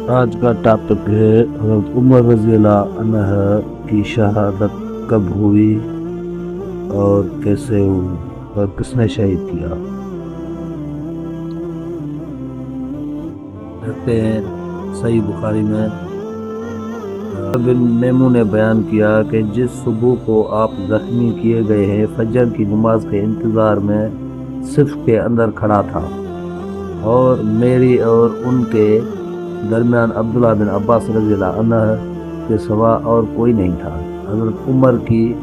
آج کا ٹاپک ہے حضرت عمر رضی اللہ عنہ کی شہادت کب ہوئی اور کیسے ہوئی اور کس نے شہید کیا۔ کہتے ہیں صحیح بخاری میں بن میمون نے بیان کیا کہ جس صبح کو آپ زخمی کیے گئے ہیں فجر کی نماز کے انتظار میں صف کے اندر کھڑا تھا اور میری اور ان کے درمیان عبداللہ بن عباس رضی اللہ عنہ کے سوا اور کوئی نہیں تھا۔ حضرت عمر کی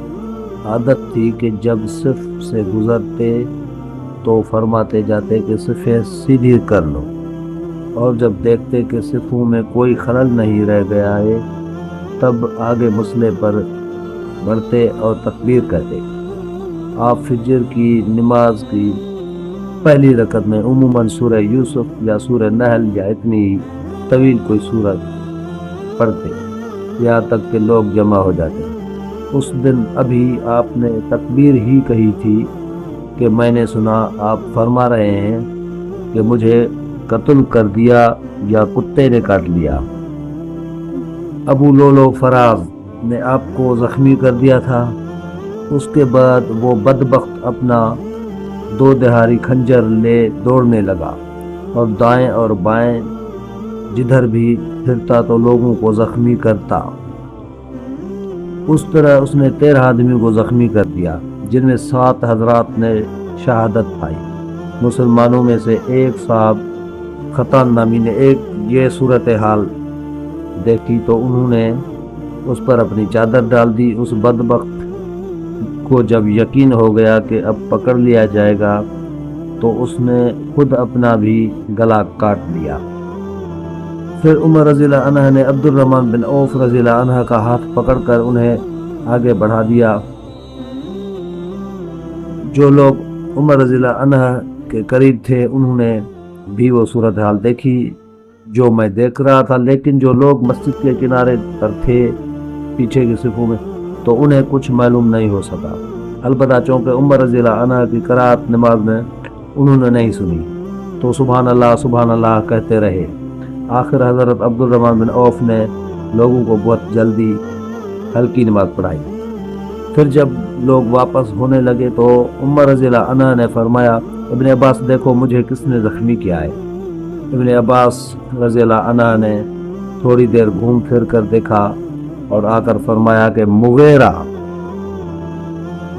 عادت تھی کہ جب صف سے گزرتے تو فرماتے جاتے کہ صفیں سیدھی کر لو، اور جب دیکھتے کہ صفوں میں کوئی خلل نہیں رہ گیا ہے تب آگے مسلح پر بڑھتے اور تکبیر کرتے۔ آپ فجر کی نماز کی پہلی رکعت میں عموماً سورہ یوسف یا سورہ نحل یا اتنی طویل کوئی سورت پڑھتے یہاں تک کہ لوگ جمع ہو جاتے۔ اس دن ابھی آپ نے تکبیر ہی کہی تھی کہ میں نے سنا آپ فرما رہے ہیں کہ مجھے قتل کر دیا یا کتے نے کاٹ لیا۔ ابو لولو فراز نے آپ کو زخمی کر دیا تھا۔ اس کے بعد وہ بدبخت اپنا 2 دھاری خنجر لے دوڑنے لگا اور دائیں اور بائیں جدھر بھی پھرتا تو لوگوں کو زخمی کرتا۔ اس طرح اس نے 13 آدمی کو زخمی کر دیا جن میں 7 حضرات نے شہادت پائی۔ مسلمانوں میں سے ایک صاحب خطان نامی نے یہ صورتحال دیکھی تو انہوں نے اس پر اپنی چادر ڈال دی۔ اس بدبخت کو جب یقین ہو گیا کہ اب پکڑ لیا جائے گا تو اس نے خود اپنا بھی گلا کاٹ لیا۔ پھر عمر رضی اللہ عنہ نے عبد الرحمن بن عوف رضی اللہ عنہ کا ہاتھ پکڑ کر انہیں آگے بڑھا دیا۔ جو لوگ عمر رضی اللہ عنہ کے قریب تھے انہوں نے بھی وہ صورتحال دیکھی جو میں دیکھ رہا تھا، لیکن جو لوگ مسجد کے کنارے پر تھے پیچھے کی صفوں میں تو انہیں کچھ معلوم نہیں ہو سکا۔ البتہ چونکہ عمر رضی اللہ عنہ کی قرات نماز میں انہوں نے نہیں سنی تو سبحان اللہ کہتے رہے۔ آخر حضرت عبد الرحمن بن عوف نے لوگوں کو بہت جلدی ہلکی نماز پڑھائی۔ پھر جب لوگ واپس ہونے لگے تو عمر رضی اللہ عنہ نے فرمایا ابن عباس دیکھو مجھے کس نے زخمی کیا ہے۔ ابن عباس رضی اللہ عنہ نے تھوڑی دیر گھوم پھر کر دیکھا اور آ کر فرمایا کہ مغیرہ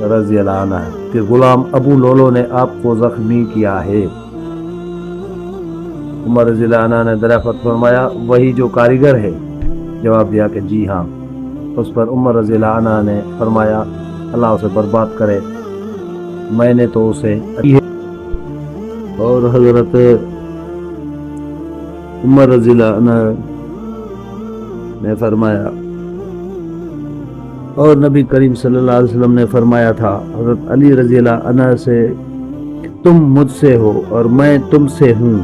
رضی اللہ عنہ کہ غلام ابو لولو نے آپ کو زخمی کیا ہے۔ عمر رضی اللہ عنہ نے دریافت فرمایا وہی جو کاریگر ہے؟ جواب دیا کہ جی ہاں۔ اس پر عمر رضی اللہ عنہ نے فرمایا اللہ اسے برباد کرے، میں نے تو اسے اور حضرت عمر رضی اللہ عنہ نے فرمایا اور نبی کریم صلی اللہ علیہ وسلم نے فرمایا تھا حضرت علی رضی اللہ عنہ سے تم مجھ سے ہو اور میں تم سے ہوں،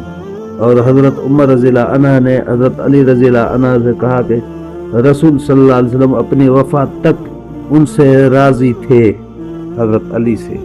اور حضرت عمر رضی اللہ عنہ نے حضرت علی رضی اللہ عنہ سے کہا کہ رسول صلی اللہ علیہ وسلم اپنی وفات تک ان سے راضی تھے، حضرت علی سے۔